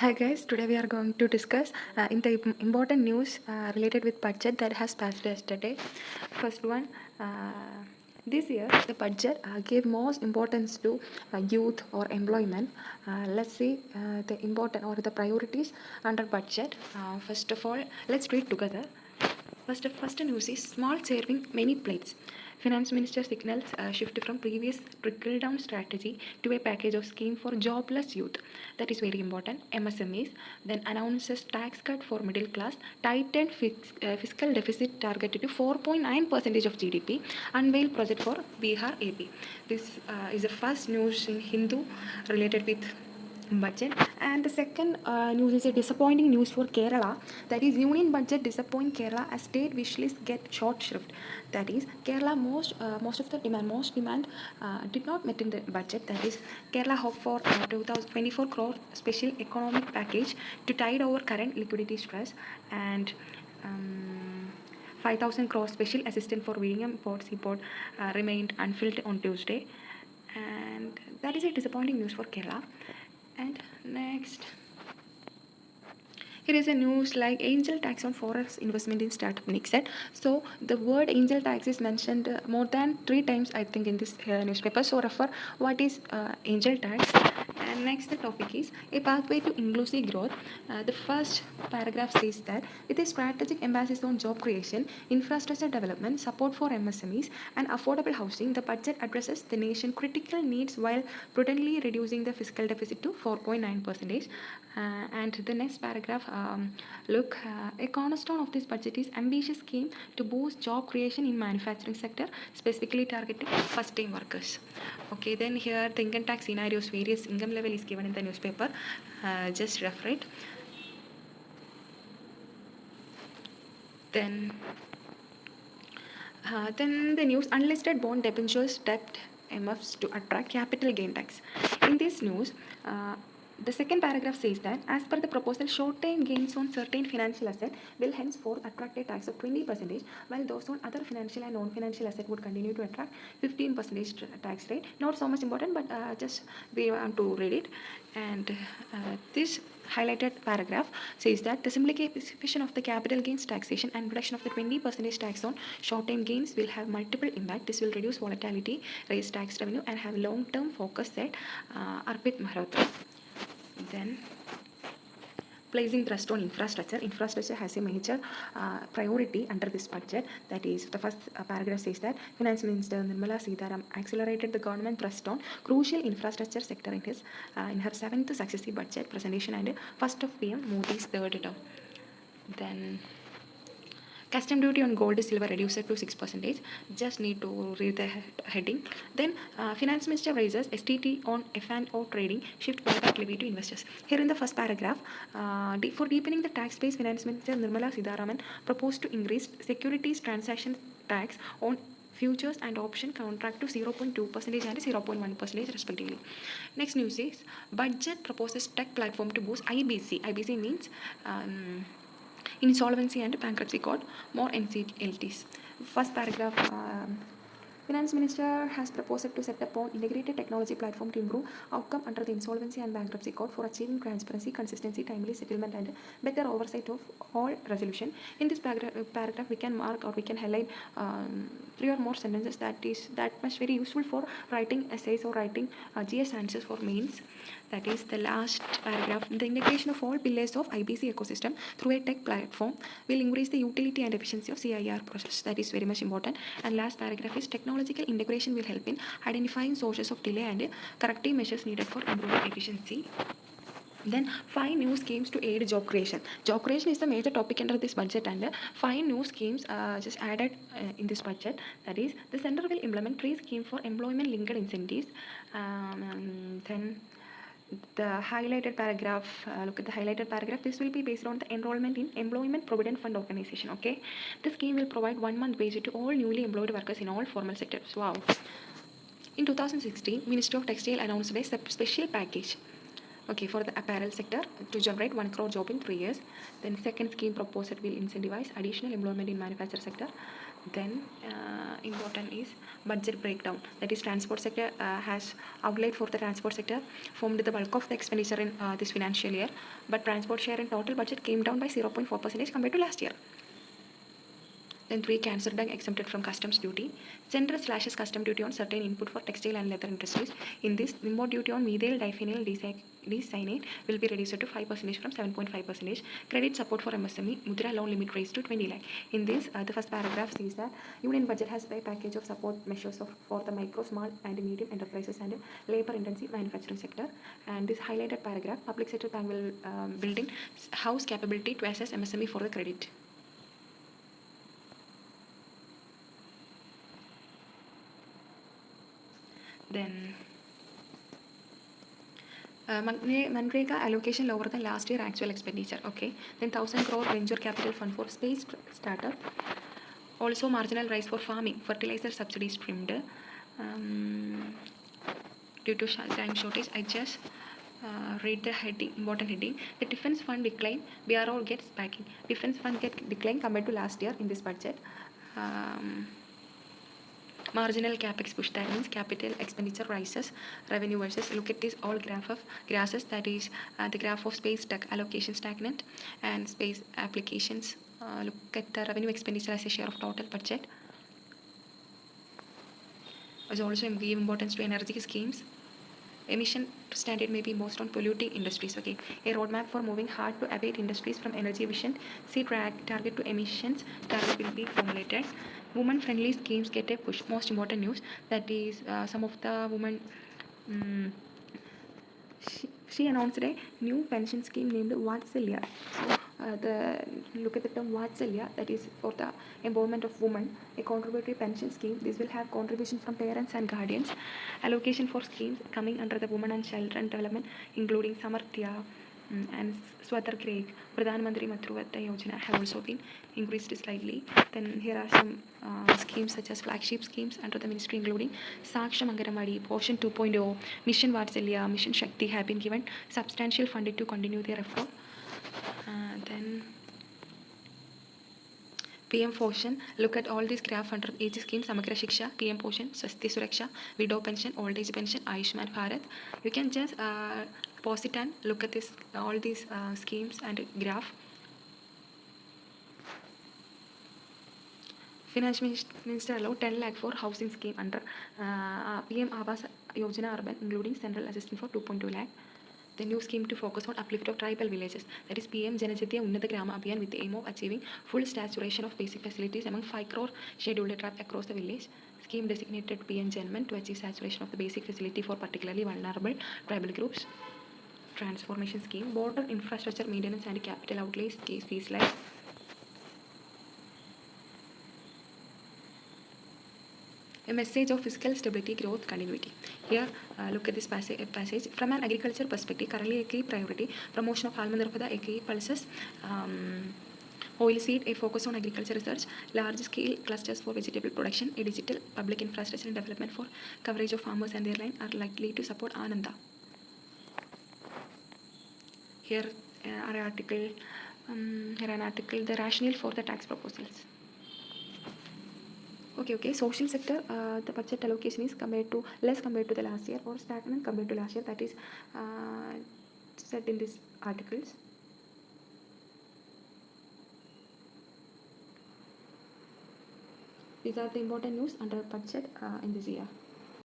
Hi guys, today we are going to discuss in the important news related with budget that has passed yesterday. First one, this year the budget gave most importance to youth or employment. Let's see the important or the priorities under budget. First of all, let's read together. First news is small serving many plates. Finance Minister signals a shift from previous trickle-down strategy to a package of scheme for jobless youth. That is very important. MSMEs then announces tax cut for middle class, tightened fiscal deficit targeted to 4.9% of GDP, unveil project for Bihar AP. This is the first news in Hindu related with budget. And the second news is a disappointing news for Kerala. That is, union budget disappoint Kerala as state wish list get short shrift. That is, Kerala most demand did not met in the budget. That is, Kerala hope for 2024 crore special economic package to tide over current liquidity stress, and 5,000 crore special assistance for William Port Seaport remained unfilled on Tuesday, and that is a disappointing news for Kerala. And next, here is a news like angel tax on forex investment in startup Nixon. So the word angel tax is mentioned more than 3 times, I think, in this newspaper. So refer what is angel tax. And next, the topic is a pathway to inclusive growth. The first paragraph says that with a strategic emphasis on job creation, infrastructure development, support for MSMEs, and affordable housing, the budget addresses the nation's critical needs while prudently reducing the fiscal deficit to 4.9%. And the next paragraph, a cornerstone of this budget is ambitious scheme to boost job creation in manufacturing sector, specifically targeting first-time workers. Okay, then here the income tax scenarios, various income level is given in the newspaper. Just refer it. Then the news unlisted bond debentures debt MFs to attract capital gain tax. In this news, the second paragraph says that as per the proposal, short-term gains on certain financial asset will henceforth attract a tax of 20%, while those on other financial and non-financial asset would continue to attract 15% tax rate. Not so much important, but just we want to read it. And this highlighted paragraph says that the simplification of the capital gains taxation and reduction of the 20% tax on short-term gains will have multiple impact. This will reduce volatility, raise tax revenue, and have long-term focus, said Arpit Malhotra. Then placing thrust on infrastructure. Infrastructure has a major priority under this budget. That is, the first paragraph says that Finance Minister Nirmala Sitharam accelerated the government thrust on crucial infrastructure sector in her 7th successive budget presentation and first of PM Modi's 3rd term. Then custom duty on gold and silver reduced to 6%. Just need to read the heading. Then Finance Minister raises STT on F&O trading, shift buyback levy to investors. Here in the first paragraph, for deepening the tax base, Finance Minister Nirmala Sitharaman proposed to increase securities transaction tax on futures and option contract to 0.2% and 0.1% respectively. Next news is budget proposes tech platform to boost IBC. IBC means Insolvency and Bankruptcy Court, more NCLTs. First paragraph, Finance Minister has proposed to set up an integrated technology platform to improve outcome under the Insolvency and Bankruptcy Code for achieving transparency, consistency, timely settlement, and better oversight of all resolution. In this paragraph, we can mark or we can highlight 3 or more sentences that much very useful for writing essays or writing GS answers for mains. That is the last paragraph. The integration of all pillars of IBC ecosystem through a tech platform will increase the utility and efficiency of CIR process. That is very much important. And last paragraph is technological integration will help in identifying sources of delay and corrective measures needed for improving efficiency. Then 5 new schemes to aid job creation. Job creation is the major topic under this budget, and 5 new schemes just added in this budget. That is, the center will implement 3 schemes for employment linked incentives. Then the highlighted paragraph, look at the highlighted paragraph. This will be based on the enrollment in Employment Provident Fund Organization. Okay, the scheme will provide 1 month wage to all newly employed workers in all formal sectors. Wow. In 2016, Ministry of Textile announced a special package, okay, for the apparel sector to generate 1 crore job in 3 years. Then second scheme proposed will incentivize additional employment in manufacturing sector. Then important is budget breakdown. That is transport sector has outlay for the transport sector formed the bulk of the expenditure in this financial year, but transport share in total budget came down by 0.4% compared to last year. Then 3, cancer dung exempted from customs duty. Centre slashes custom duty on certain input for textile and leather industries. In this, import duty on methyl diphenyl dicyanate will be reduced to 5% from 7.5%. Credit support for MSME, Mudra loan limit raised to 20 lakh. In this, the first paragraph says that Union budget has a package of support measures for the micro, small and medium enterprises and labor intensive manufacturing sector. And this highlighted paragraph, public sector bank will building house capability to assess MSME for the credit. Then Manrega allocation lower than last year actual expenditure. Okay. Then 1,000 crore venture capital fund for space startup. Also marginal rise for farming. Fertilizer subsidies trimmed. Due to time shortage, I just read the heading, important heading. The defense fund decline. BRO gets backing. Defense fund get decline compared to last year in this budget. Marginal capex push, that means capital expenditure rises, revenue versus. Look at this all grasses, that is the graph of space tech allocation stagnant and space applications. Look at the revenue expenditure as a share of total budget. As also give importance to energy schemes. Emission standard may be most on polluting industries. Okay, a roadmap for moving hard to abate industries from energy efficient. See target to emissions target will be formulated. Women friendly schemes get a push. Most important news, that is some of the women. She announced a new pension scheme named Vatsalya. So, look at the term Vatsalya, that is for the empowerment of women, a contributory pension scheme. This will have contribution from parents and guardians. Allocation for schemes coming under the Women and Children Development, including Samarthya and Swatar Pradhan Mantri Matruvatya Yojana have also been increased slightly. Then here are some schemes such as flagship schemes under the ministry, including Saksham Angaramadi, Portion 2.0, Mission Vatsalya, Mission Shakti have been given substantial funding to continue their effort. Then PM Poshan, look at all these graph under each scheme: Samagra Shiksha, PM Poshan, Swasti Suraksha, Widow Pension, Old Age Pension, Ayushman Bharat. You can just pause it and look at this all these schemes and graph. Finance Minister allowed 10 lakh for housing scheme under PM Awas Yojana Urban, including central assistance for 2.2 lakh. The new scheme to focus on uplift of tribal villages, that is PM Janajatya Unnata Grama Abhiyan, with the aim of achieving full saturation of basic facilities among 5 crore scheduled tribes across the village. Scheme designated PM Janman to achieve saturation of the basic facility for particularly vulnerable tribal groups. Transformation scheme, border infrastructure maintenance and capital outlays, cases like a message of fiscal stability, growth, continuity. Here, look at this passage. From an agriculture perspective, currently a key priority, promotion of Almandarpada, a key pulses, oilseed, a focus on agriculture research, large-scale clusters for vegetable production, a digital public infrastructure and development for coverage of farmers and their land are likely to support Ananda. Here, an article, the rationale for the tax proposals. Okay. Social sector, the budget allocation is less compared to the last year or stagnant compared to last year. That is said in these articles. These are the important news under budget in this year.